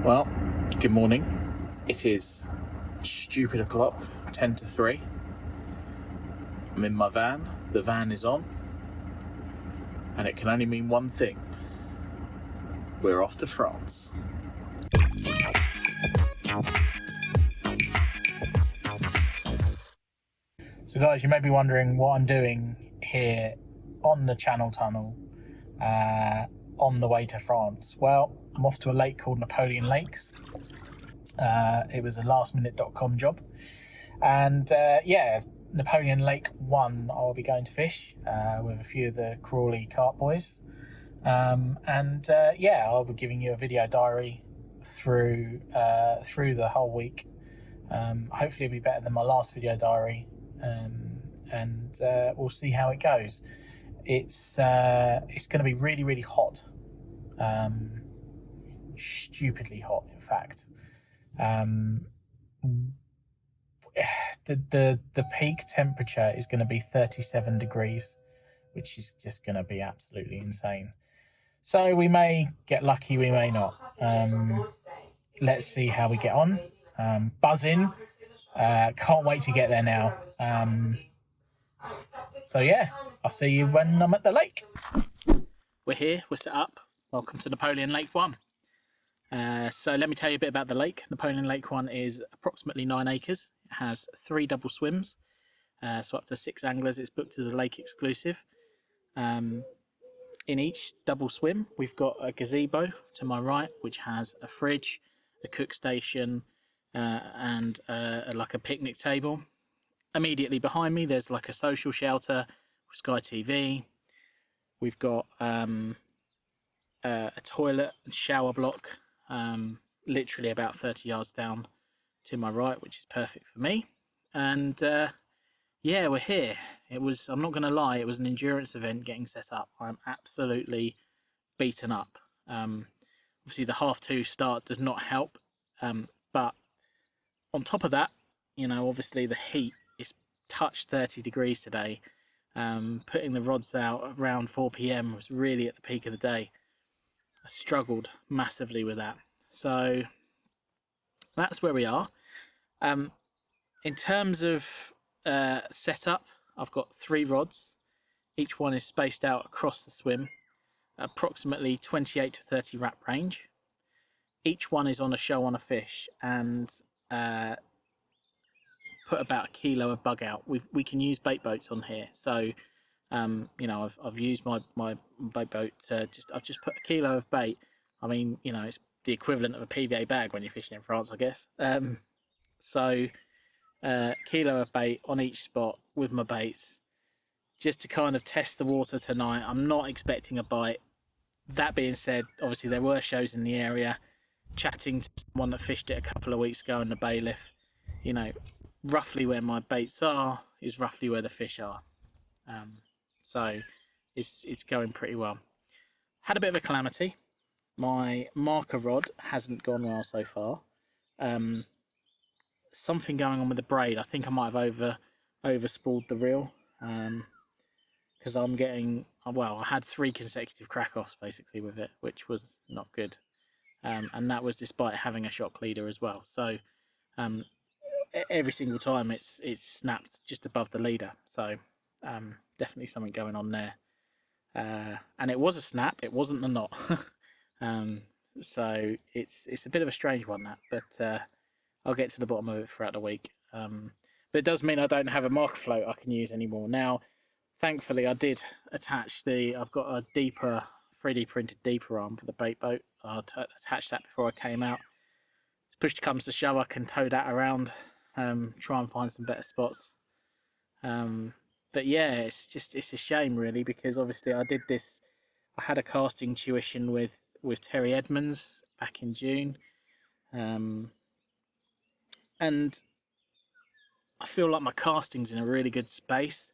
Well, good morning. It is stupid o'clock, 10 to 3. I'm in my van, the van is on, and it can only mean one thing. We're off to France. So guys, you may be wondering what I'm doing here on the Channel Tunnel on the way to France. Well, I'm off to a lake called Napoleon Lakes. It was a lastminute.com job, and Napoleon Lake 1 I'll be going to fish with a few of the Crawley Carp boys, I'll be giving you a video diary through the whole week. Hopefully it'll be better than my last video diary, and we'll see how it goes. It's going to be really, really hot, stupidly hot in fact. The peak temperature is going to be 37 degrees, which is just going to be absolutely insane. So we may get lucky, we may not. Let's see how we get on. Buzzing. Can't wait to get there now. I'll see you when I'm at the lake. We're here, we're set up. Welcome to Napoleon Lake 1. So let me tell you a bit about the lake. Napoleon Lake 1 is approximately 9 acres. It has 3 double swims, so up to 6 anglers. It's booked as a lake exclusive. In each double swim, we've got a gazebo to my right, which has a fridge, a cook station, and like a picnic table. Immediately behind me, there's like a social shelter with Sky TV. We've got a toilet and shower block, literally about 30 yards down to my right, which is perfect for me. And we're here. I'm not going to lie, it was an endurance event getting set up. I'm absolutely beaten up. Obviously the 2:30 start does not help, but on top of that, obviously the heat is touched 30 degrees today. Putting the rods out around 4 p.m. was really at the peak of the day. I struggled massively with that. So that's where we are. In terms of setup, I've got 3 rods. Each one is spaced out across the swim, approximately 28 to 30 wrap range. Each one is on a show on a fish, and put about 1 kilo of bug out. We can use bait boats on here, so I've used my bait boat to I've just put 1 kilo of bait. I mean, it's the equivalent of a PVA bag when you're fishing in France, I guess. So 1 kilo of bait on each spot with my baits, just to kind of test the water tonight. I'm not expecting a bite. That being said, obviously there were shows in the area. Chatting to someone that fished it a couple of weeks ago in the bailiff, roughly where my baits are is roughly where the fish are. So it's going pretty well. Had a bit of a calamity. My marker rod hasn't gone well so far. Something going on with the braid. I think I might have overspooled the reel, because I'm getting, I had 3 consecutive crack-offs basically with it, which was not good. And that was despite having a shock leader as well. So every single time it's snapped just above the leader. So definitely something going on there. And it was a snap, it wasn't a knot. So it's a bit of a strange one, that, but I'll get to the bottom of it throughout the week. But it does mean I don't have a marker float I can use anymore. Now, thankfully, I did attach I've got a deeper 3D printed deeper arm for the bait boat. I attached that before I came out. Push comes to shove, I can tow that around, try and find some better spots. But yeah, it's a shame really, because obviously I had a casting tuition with Terry Edmonds back in June. And I feel like my casting's in a really good space.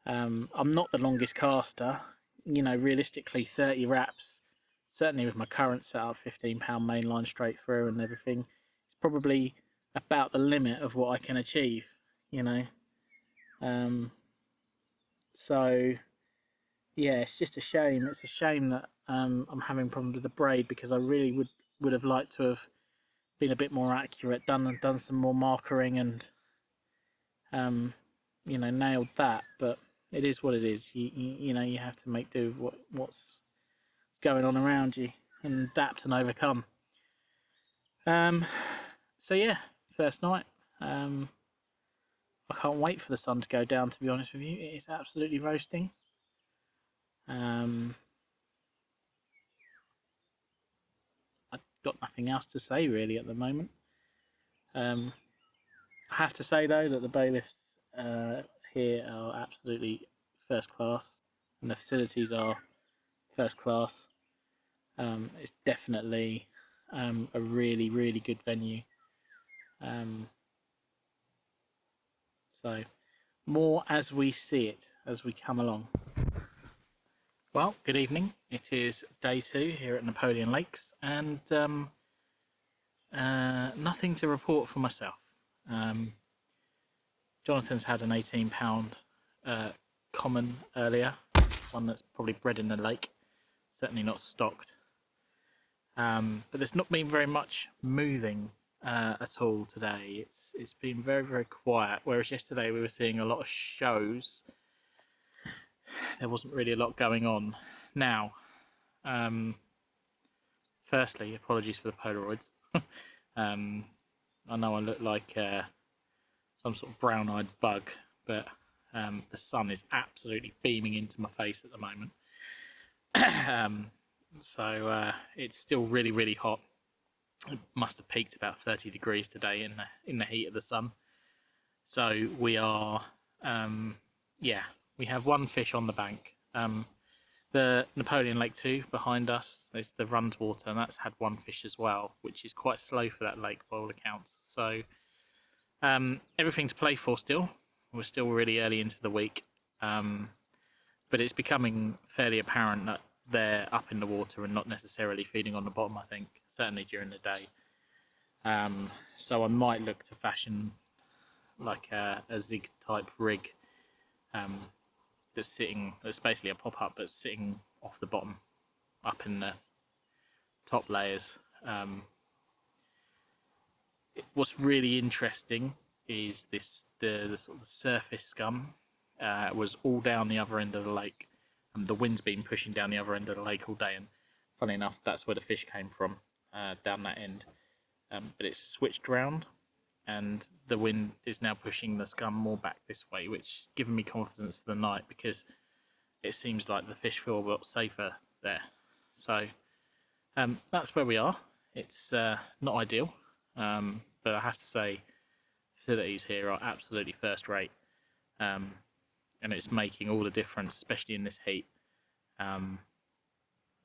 I'm not the longest caster, realistically 30 wraps, certainly with my current setup, 15-pound mainline straight through and everything, it's probably about the limit of what I can achieve, so yeah, it's just a shame. It's a shame that I'm having problems with the braid, because I really would would have liked to have been a bit more accurate, done some more markering, and you know, nailed that. But it is what it is. You know, you have to make do with what's going on around you and adapt and overcome. So yeah, first night. I can't wait for the sun to go down, to be honest with you. It is absolutely roasting. I've got nothing else to say really at the moment. I have to say though that the bailiffs here are absolutely first class, and the facilities are first class. It's definitely a really good venue. So more as we see it as we come along. Well, good evening. It is day 2 here at Napoleon Lakes, and nothing to report for myself. Jonathan's had an £18 common earlier, one that's probably bred in the lake, certainly not stocked. But there's not been very much moving at all today. It's been very quiet, whereas yesterday we were seeing a lot of shows. There wasn't really a lot going on. Now, firstly, apologies for the Polaroids. I know I look like some sort of brown-eyed bug, but the sun is absolutely beaming into my face at the moment. So it's still really hot. It must have peaked about 30 degrees today in the heat of the sun. So we are, we have one fish on the bank. The Napoleon Lake 2 behind us is the runs water, and that's had one fish as well, which is quite slow for that lake by all accounts. So everything to play for still. We're still really early into the week, but it's becoming fairly apparent that they're up in the water and not necessarily feeding on the bottom, I think, certainly during the day. So I might look to fashion like a zig type rig that's basically a pop-up but sitting off the bottom up in the top layers. What's really interesting is the sort of surface scum was all down the other end of the lake, and the wind's been pushing down the other end of the lake all day, and funny enough that's where the fish came from, down that end, but it's switched round and the wind is now pushing the scum more back this way, which is giving me confidence for the night, because it seems like the fish feel a lot safer there. So that's where we are. It's not ideal, but I have to say facilities here are absolutely first rate, and it's making all the difference, especially in this heat,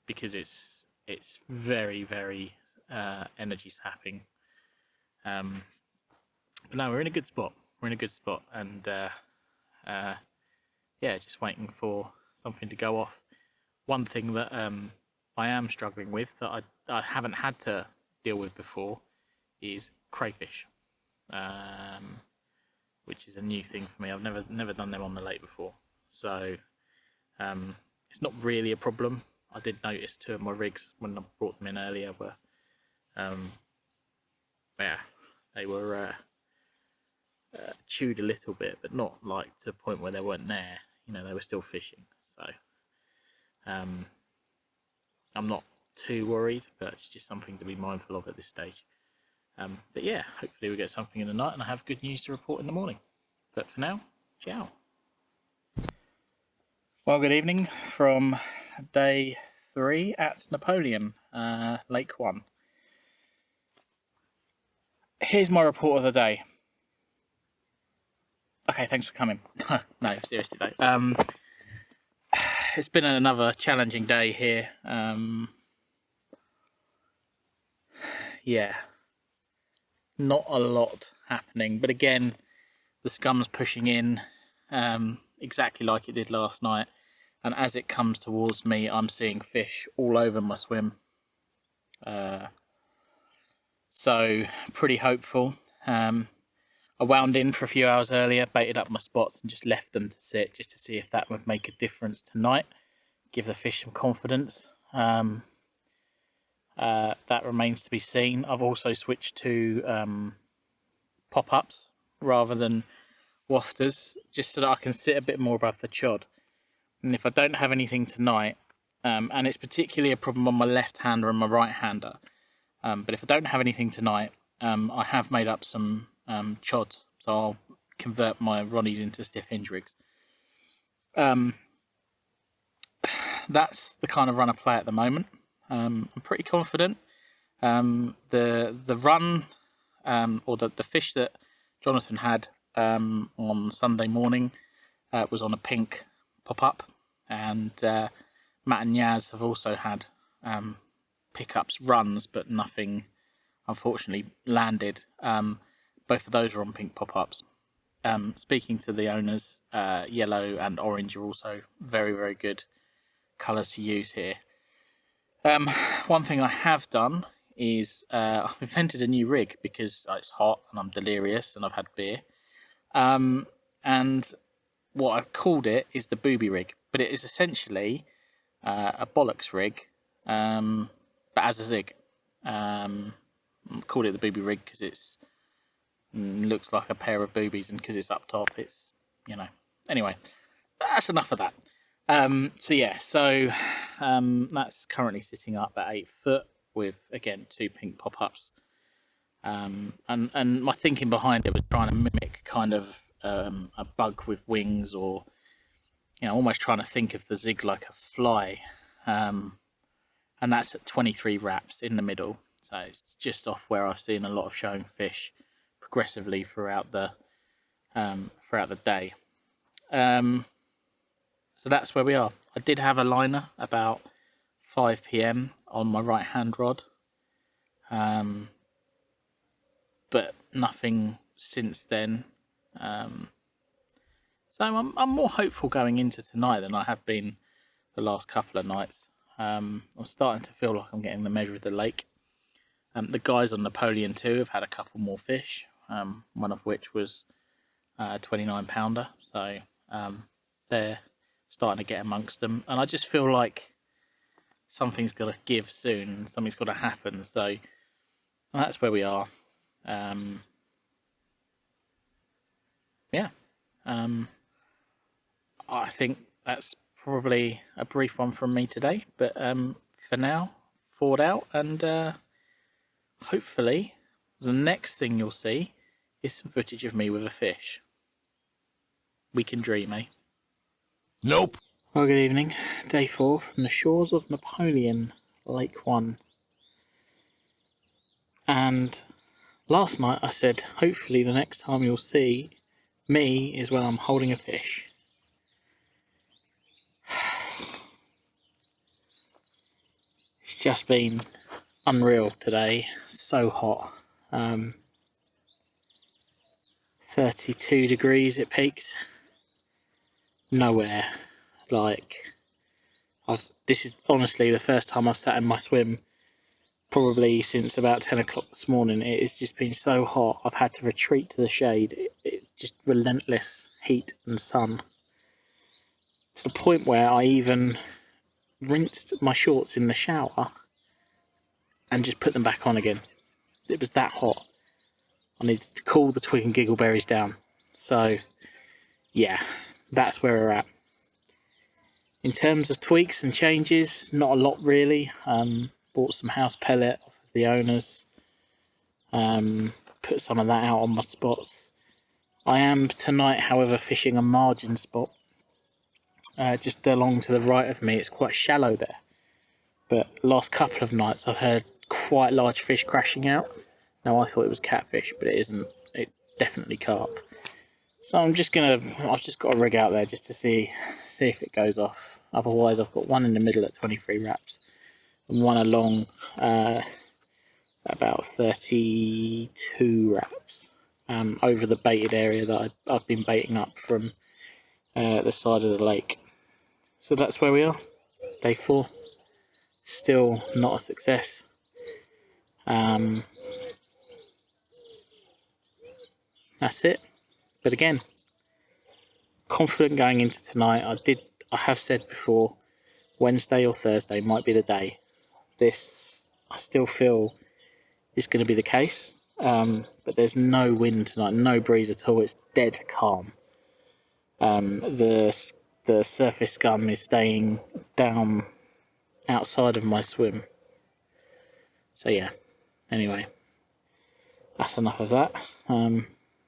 because it's very energy sapping. But no, we're in a good spot. And yeah, just waiting for something to go off. One thing that I am struggling with, that I haven't had to deal with before, is crayfish, which is a new thing for me. I've never done them on the lake before, so it's not really a problem. I did notice 2 of my rigs when I brought them in earlier were, they were chewed a little bit, but not like to the point where they weren't there. You know, they were still fishing. So I'm not too worried, but it's just something to be mindful of at this stage. But yeah, hopefully we get something in the night and I have good news to report in the morning. But for now, ciao. Well, good evening from day 3 at Napoleon, Lake 1. Here's my report of the day. Okay, thanks for coming. No, seriously though. It's been another challenging day here. Yeah, not a lot happening, but again, the scum's pushing in exactly like it did last night, and as it comes towards me, I'm seeing fish all over my swim. So pretty hopeful. I wound in for a few hours earlier, baited up my spots and just left them to sit, just to see if that would make a difference tonight, give the fish some confidence. that remains to be seen. I've also switched to pop-ups rather than wafters, just so that I can sit a bit more above the chod. And if I don't have anything tonight, and it's particularly a problem on my left-hander and my right-hander, but if I don't have anything tonight, I have made up some chods, so I'll convert my Ronnies into stiff hinge rigs. That's the kind of run I play at the moment. I'm pretty confident. The run, or the fish that Jonathan had on Sunday morning was on a pink pop-up, and Matt and Yaz have also had pickups runs, but nothing unfortunately landed. Both of those are on pink pop-ups. Speaking to the owners, yellow and orange are also very, very good colours to use here. One thing I have done is I've invented a new rig because it's hot and I'm delirious and I've had beer. And what I've called it is the booby rig, but it is essentially a bollocks rig, but as a zig. I called it the booby rig because it's looks like a pair of boobies, and because it's up top, it's, you know. Anyway, that's enough of that. So that's currently sitting up at 8 foot with, again, 2 pink pop-ups. And my thinking behind it was trying to mimic kind of a bug with wings, or, you know, almost trying to think of the zig like a fly. And that's at 23 wraps in the middle. So it's just off where I've seen a lot of showing fish progressively throughout the day. So that's where we are. I did have a liner about 5 PM on my right hand rod, but nothing since then. So I'm more hopeful going into tonight than I have been the last couple of nights. I'm starting to feel like I'm getting the measure of the lake. The guys on Napoleon 2 have had a couple more fish, one of which was a 29 pounder. So they're starting to get amongst them. And I just feel like something's got to give soon. Something's got to happen. So that's where we are. I think that's probably a brief one from me today. But for now, forward out, and hopefully the next thing you'll see is some footage of me with a fish. We can dream, eh? Nope. Well, good evening. Day 4 from the shores of Napoleon, Lake 1. And last night I said, hopefully the next time you'll see me is when I'm holding a fish. It's just been unreal today. So hot. 32 degrees it peaked. Nowhere. Like, this is honestly the first time I've sat in my swim probably since about 10 o'clock this morning. It has just been so hot. I've had to retreat to the shade. It's just relentless heat and sun, to the point where I even rinsed my shorts in the shower and just put them back on again. It was that hot. I needed to cool the twig and giggleberries down. So yeah, that's where we're at. In terms of tweaks and changes, not a lot really. Bought some house pellet off of the owners. Put some of that out on my spots. I am tonight, however, fishing a margin spot. Just along to the right of me. It's quite shallow there. But last couple of nights I've heard quite large fish crashing out. Now I thought it was catfish, but it isn't. It's definitely carp. So I've just got a rig out there just to see if it goes off. Otherwise I've got one in the middle at 23 wraps and one along about 32 wraps over the baited area that I've been baiting up from the side of the lake. So that's where we are. Day 4. Still not a success. That's it. But again, confident going into tonight. I have said before, Wednesday or Thursday might be the day. This I still feel it's going to be the case. But there's no wind tonight, no breeze at all. It's dead calm. The surface scum is staying down outside of my swim. So yeah. Anyway, that's enough of that. And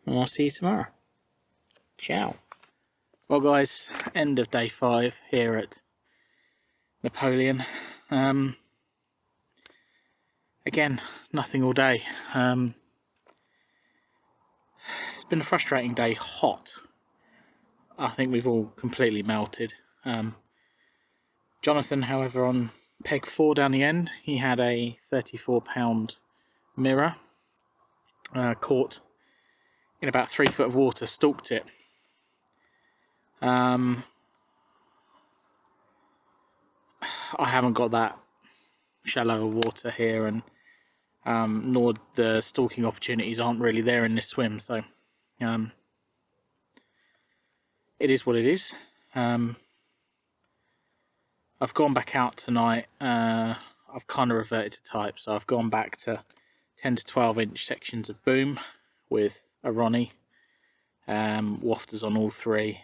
I'll see you tomorrow. Ciao. Well, guys, end of day 5 here at Napoleon. Again, nothing all day. It's been a frustrating day. Hot. I think we've all completely melted. Jonathan, however, on peg 4 down the end, he had a 34-pound mirror, caught in about 3 foot of water, stalked it. I haven't got that shallow water here, and nor the stalking opportunities aren't really there in this swim, so it is what it is. I've gone back out tonight. I've kind of reverted to type, so I've gone back to 10 to 12 inch sections of boom with a Ronnie, wafters on all 3,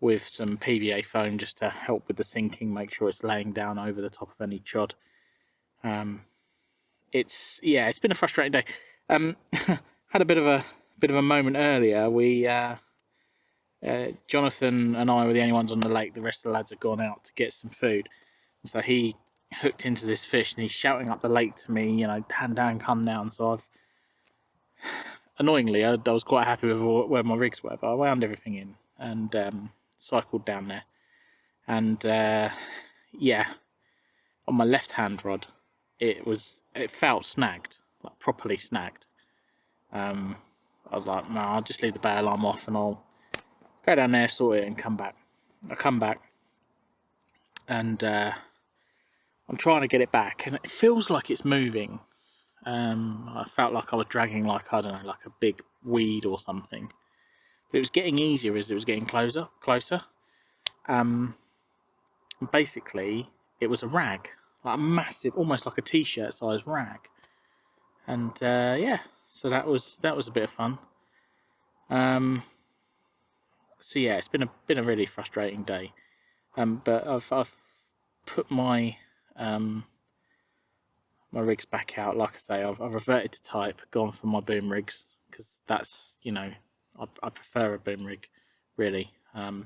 with some PVA foam just to help with the sinking, make sure it's laying down over the top of any chod. It's been a frustrating day. Had a bit of a moment earlier. We Jonathan and I were the only ones on the lake. The rest of the lads had gone out to get some food, so he hooked into this fish and he's shouting up the lake to me, you know, hand down, come down. So I've annoyingly, I was quite happy with where my rigs were, but I wound everything in and cycled down there. And yeah, on my left hand rod, it felt snagged, like properly snagged. I was like, no, I'll just leave the bail arm off and I'll go down there, sort it, and come back. I come back, and I'm trying to get it back, and it feels like it's moving. I felt like I was dragging, like, I don't know, like a big weed or something. But it was getting easier as it was getting closer. Basically, it was a rag, like a massive, almost like a t-shirt size rag. And yeah, so that was a bit of fun. So yeah, it's been a really frustrating day. But I've put my my rigs back out. Like I say, I've reverted to type, gone for my boom rigs, because that's, you know, I prefer a boom rig, really. I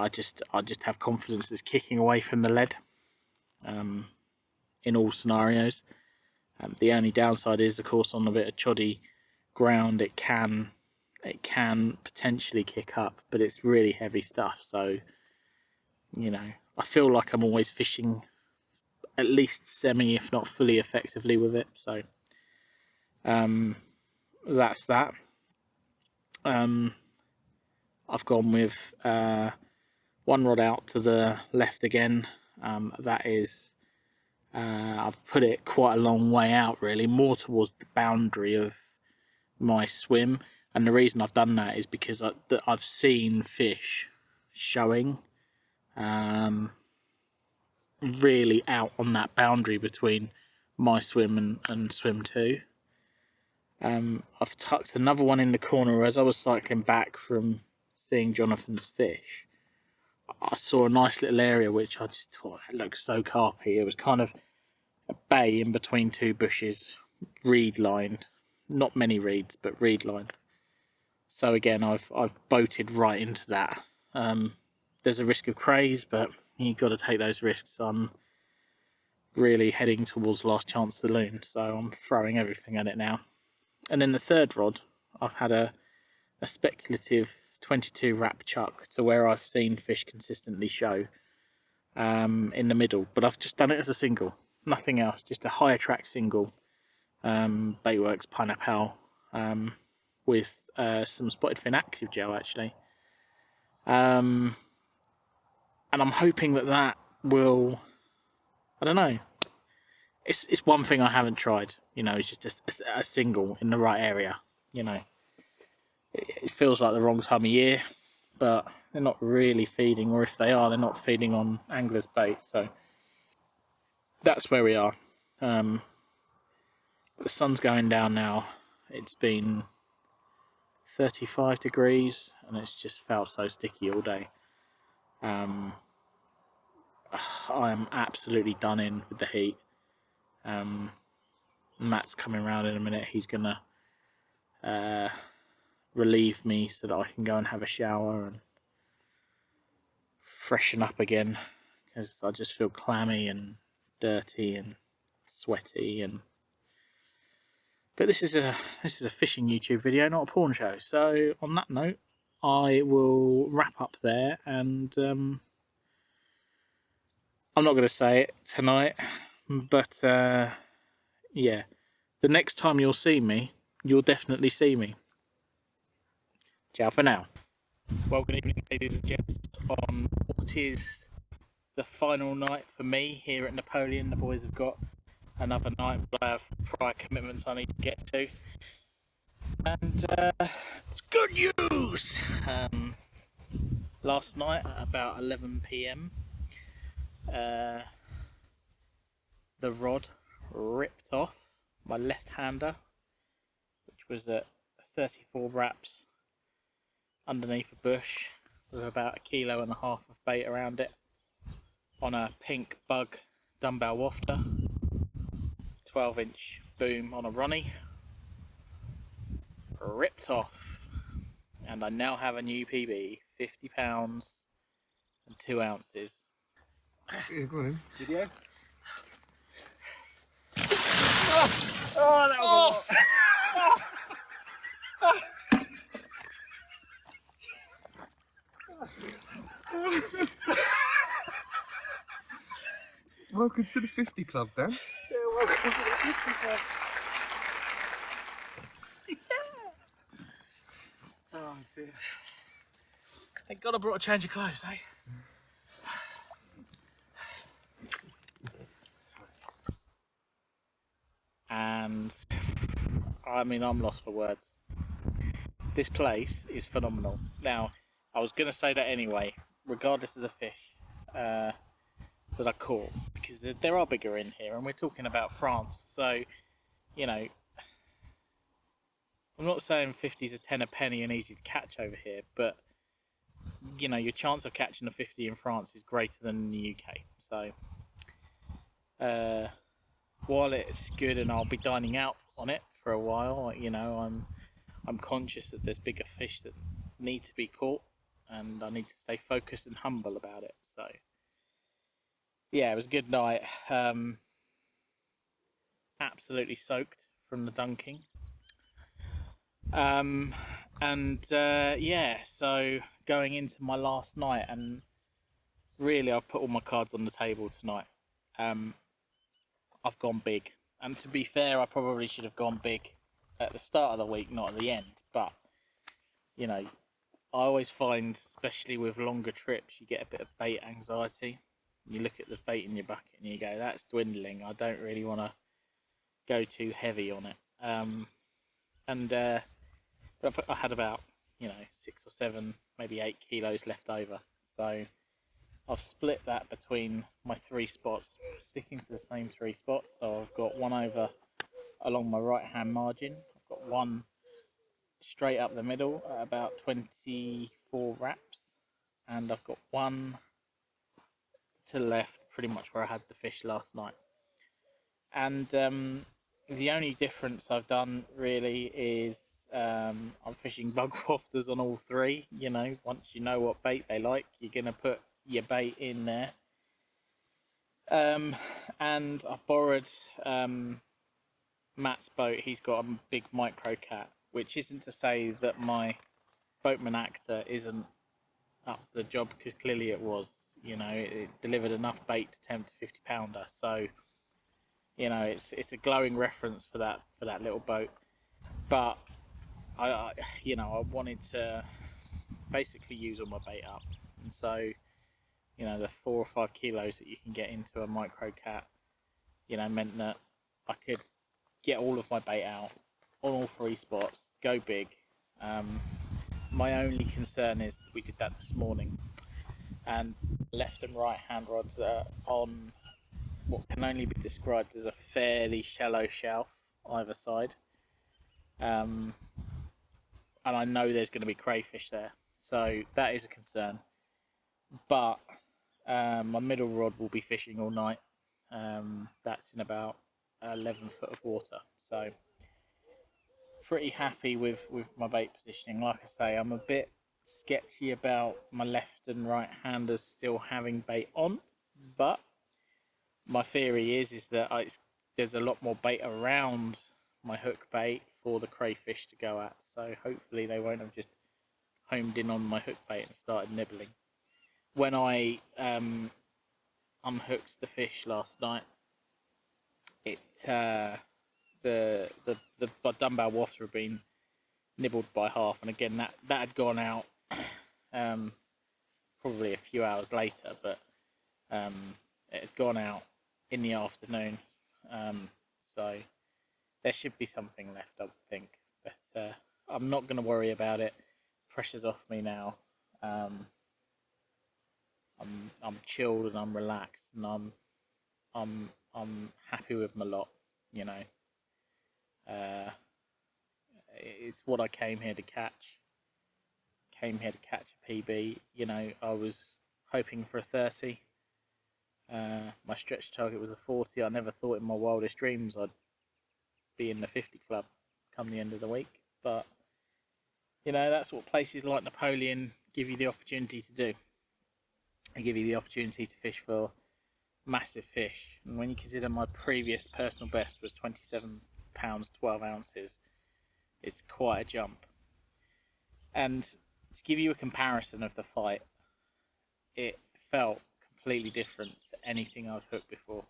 just have confidence it's kicking away from the lead in all scenarios. The only downside is, of course, on a bit of choddy ground, it can potentially kick up, but it's really heavy stuff. So, you know, I feel like I'm always fishing at least semi, if not fully effectively with it. So that's that. I've gone with one rod out to the left again. That is, I've put it quite a long way out, really, more towards the boundary of my swim. And the reason I've done that is because I've seen fish showing really out on that boundary between my swim and swim 2. I've tucked another one in the corner. As I was cycling back from seeing Jonathan's fish, I saw a nice little area which I just thought, that looks so carpy. It was kind of a bay in between 2 bushes, reed lined, not many reeds, but reed lined. So again, I've boated right into that. There's a risk of craze, but you've got to take those risks. I'm really heading towards last chance saloon, so I'm throwing everything at it now. And then the third rod, I've had a speculative 22 wrap chuck to where I've seen fish consistently show in the middle, but I've just done it as a single, nothing else, just a high attract single, Baitworks Pineapple, with some spotted fin active gel, actually. And I'm hoping that will, I don't know, it's one thing I haven't tried, you know, it's just a single in the right area, you know. It feels like the wrong time of year, but they're not really feeding, or if they are, they're not feeding on anglers' bait. So that's where we are. The sun's going down now. It's been 35 degrees and it's just felt so sticky all day. I'm absolutely done in with the heat. Matt's coming around in a minute. He's gonna relieve me so that I can go and have a shower and freshen up again, because I just feel clammy and dirty and sweaty. But this is a fishing YouTube video, not a porn show. So on that note, I will wrap up there, and I'm not going to say it tonight, but yeah, the next time you'll see me, you'll definitely see me. Ciao for now. Well, good evening, ladies and gents, on what is the final night for me here at Napoleon. The boys have got another night, but I have prior commitments I need to get to. And it's good news! Last night at about 11 PM, the rod ripped off my left-hander, which was at 34 wraps underneath a bush with about 1.5 kilos of bait around it, on a pink bug dumbbell wafter, 12-inch boom on a Ronnie. Ripped off, and I now have a new PB, 50 pounds and 2 ounces. Yeah, go on. Video? Oh, that was a lot. Welcome to the 50 Club, Dan. Yeah, welcome to the 50 Club. Oh dear. Thank God I brought a change of clothes, eh? And I mean, I'm lost for words. This place is phenomenal. Now, I was going to say that anyway, regardless of the fish that I caught, because there are bigger in here, and we're talking about France. So, you know, I'm not saying 50's a 10 a penny and easy to catch over here, but you know, your chance of catching a 50 in France is greater than in the UK. So, while it's good and I'll be dining out on it for a while, you know, I'm conscious that there's bigger fish that need to be caught, and I need to stay focused and humble about it. So, yeah, it was a good night. Absolutely soaked from the dunking. Yeah, so going into my last night, and really I've put all my cards on the table tonight. I've gone big, and to be fair, I probably should have gone big at the start of the week, not at the end. But you know, I always find, especially with longer trips, you get a bit of bait anxiety. You look at the bait in your bucket and you go, that's dwindling, I don't really want to go too heavy on it. But I had about, you know, 6 or 7, maybe 8 kilos left over. So I've split that between my 3 spots, sticking to the same 3 spots. So I've got one over along my right hand margin. I've got one straight up the middle at about 24 wraps. And I've got one to the left, pretty much where I had the fish last night. And the only difference I've done really is I'm fishing bug wafters on all 3. You know, once you know what bait they like, you're going to put your bait in there. And I borrowed Matt's boat. He's got a big micro cat, which isn't to say that my boatman actor isn't up to the job, because clearly it was. You know, it delivered enough bait to tempt a 50 pounder. So, you know, it's a glowing reference for that little boat. But I you know, I wanted to basically use all my bait up, and so, you know, the 4 or 5 kilos that you can get into a micro cat, you know, meant that I could get all of my bait out on all 3 spots, go big. My only concern is we did that this morning, and left and right hand rods are on what can only be described as a fairly shallow shelf either side. And I know there's going to be crayfish there, so that is a concern. But my middle rod will be fishing all night. That's in about 11 foot of water, so pretty happy with my bait positioning. Like I say, I'm a bit sketchy about my left and right handers still having bait on, but my theory is that there's a lot more bait around my hook bait for the crayfish to go at, so hopefully they won't have just homed in on my hook bait and started nibbling. When I unhooked the fish last night, it the dumbbell wafter had been nibbled by half, and again that had gone out probably a few hours later, but it had gone out in the afternoon, so there should be something left, I would think, but I'm not going to worry about it. Pressure's off me now. I'm chilled and I'm relaxed, and I'm happy with my lot, you know. It's what I came here to catch. Came here to catch a PB. You know, I was hoping for a 30. My stretch target was a 40. I never thought in my wildest dreams I'd be in the 50 club come the end of the week. But, you know, that's what places like Napoleon give you the opportunity to do. They give you the opportunity to fish for massive fish. And when you consider my previous personal best was 27 pounds 12 ounces, it's quite a jump. And to give you a comparison of the fight, it felt completely different to anything I've hooked before.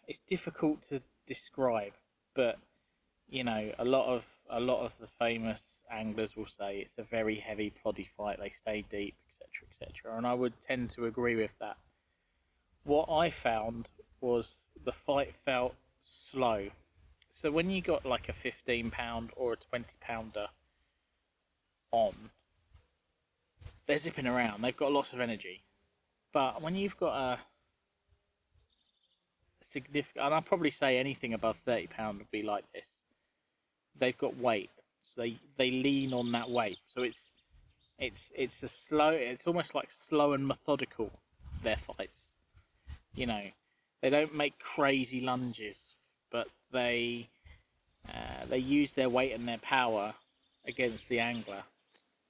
It's difficult to describe, but you know, a lot of the famous anglers will say it's a very heavy, ploddy fight. They stay deep, etc., etc., and I would tend to agree with that. What I found was the fight felt slow. So when you got like a 15-pound or a 20-pounder on, they're zipping around. They've got lots of energy. But when you've got a significant, and I'll probably say anything above 30 pound would be like this. They've got weight, so they lean on that weight. So it's a slow. It's almost like slow and methodical. Their fights, you know, they don't make crazy lunges, but they use their weight and their power against the angler.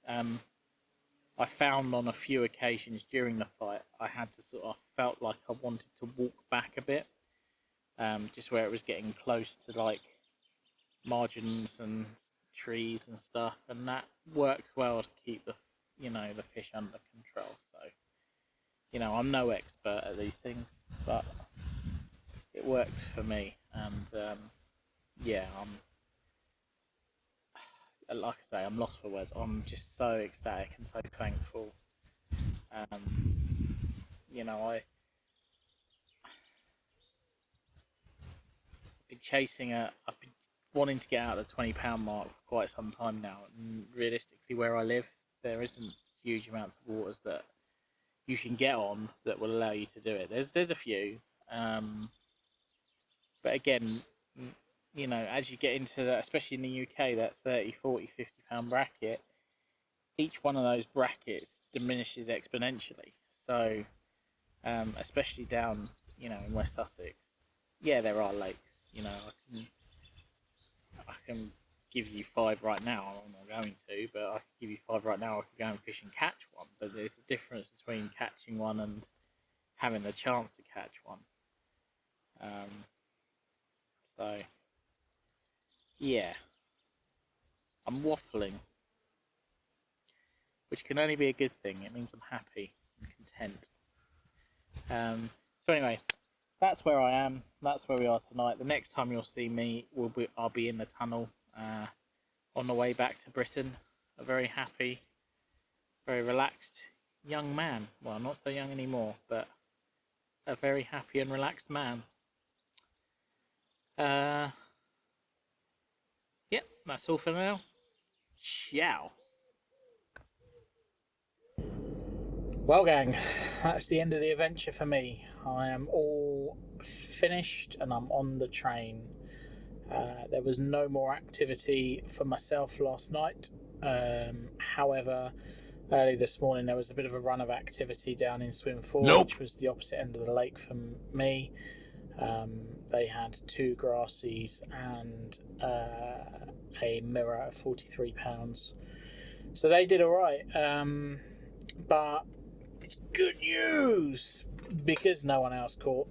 I found on a few occasions during the fight, I had to sort of felt like I wanted to walk back a bit, just where it was getting close to like margins and trees and stuff, and that worked well to keep the fish under control. So, you know, I'm no expert at these things, but it worked for me, and yeah, like I say, I'm lost for words. I'm just so ecstatic and so thankful. You know, I've I've been wanting to get out of the 20 pound mark for quite some time now. And realistically, where I live, there isn't huge amounts of waters that you can get on that will allow you to do it. There's a few, but again, you know, as you get into that, especially in the UK, that 30, 40, 50 pound bracket, each one of those brackets diminishes exponentially. So, especially down, you know, in West Sussex, yeah, there are lakes. You know, I can give you 5 right now. I'm not going to, but I can give you 5 right now. I could go and fish and catch one. But there's a difference between catching one and having the chance to catch one. So, yeah, I'm waffling, which can only be a good thing. It means I'm happy and content. So anyway, that's where I am. That's where we are tonight. The next time you'll see me, I'll be in the tunnel on the way back to Britain. A very happy, very relaxed young man. Well, not so young anymore, but a very happy and relaxed man. Yep, that's all for now. Ciao. Well, gang, that's the end of the adventure for me. I am all finished and I'm on the train. There was no more activity for myself last night. However, early this morning there was a bit of a run of activity down in Swim 4, which was the opposite end of the lake from me. They had 2 grassies and a mirror at £43. So they did alright. But it's good news because no one else caught.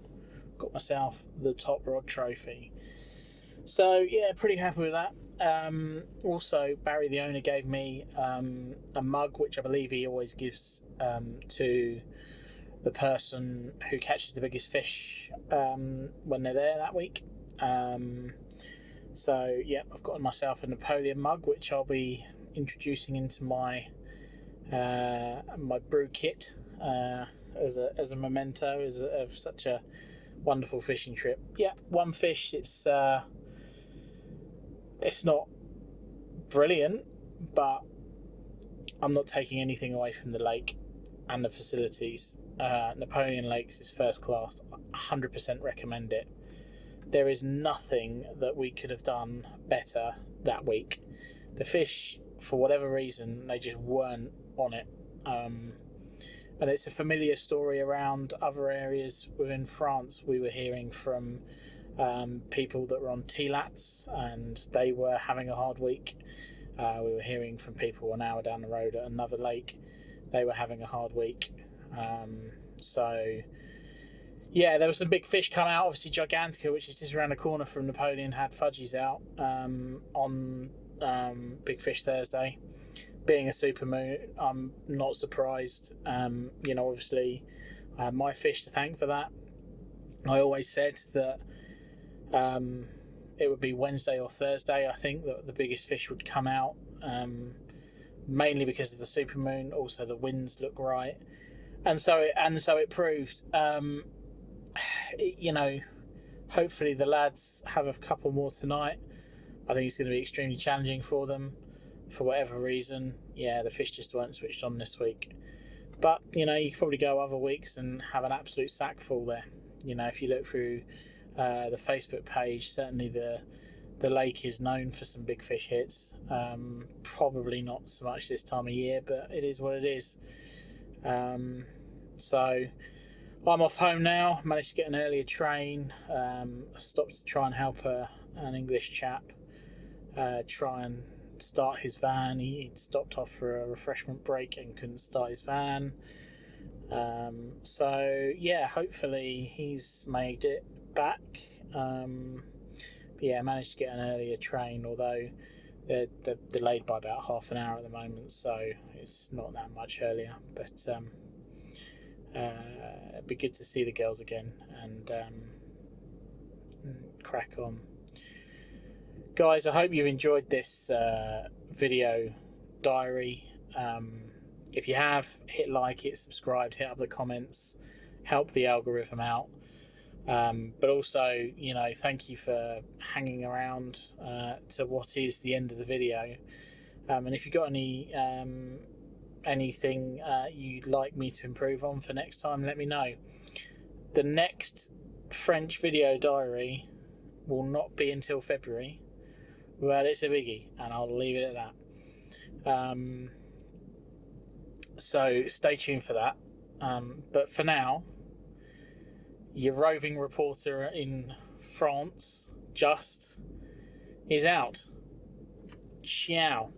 Got myself the top rod trophy. So yeah, pretty happy with that. Also, Barry, the owner, gave me a mug, which I believe he always gives to the person who catches the biggest fish when they're there that week. So yeah, I've got myself a Napoleon mug, which I'll be introducing into my my brew kit as a memento of such a wonderful fishing trip. Yeah, one fish. It's not brilliant, but I'm not taking anything away from the lake and the facilities. Napoleon Lakes is first class. 100% recommend it. There is nothing that we could have done better that week. The fish, for whatever reason, they just weren't on it. And it's a familiar story around other areas within France. We were hearing from people that were on T-lats and they were having a hard week. We were hearing from people an hour down the road at another lake. They were having a hard week. So yeah, there was some big fish come out. Obviously Gigantica, which is just around the corner from Napoleon, had fudgies out on Big Fish Thursday. Being a supermoon, I'm not surprised. Obviously my fish to thank for that. I always said that it would be Wednesday or Thursday. I think that the biggest fish would come out, mainly because of the supermoon. Also, the winds look right, and so it proved. Hopefully the lads have a couple more tonight. I think it's going to be extremely challenging for them, for whatever reason. Yeah, the fish just weren't switched on this week. But you could probably go other weeks and have an absolute sack full there. If you look through the Facebook page, certainly the lake is known for some big fish hits. Probably not so much this time of year, but it is what it is. So I'm off home now. Managed to get an earlier train. I stopped to try and help an English chap try and start his van. He'd stopped off for a refreshment break and couldn't start his van. So yeah, hopefully he's made it back. But yeah, managed to get an earlier train, although they're delayed by about half an hour at the moment, so it's not that much earlier. But it'd be good to see the girls again and crack on. Guys, I hope you've enjoyed this video diary. If you have, hit like, hit subscribe, hit up the comments, help the algorithm out. But also, thank you for hanging around to what is the end of the video. And if you've got anything you'd like me to improve on for next time, let me know. The next French video diary will not be until February, but it's a biggie, and I'll leave it at that. So stay tuned for that. But for now, your roving reporter in France is out. Ciao.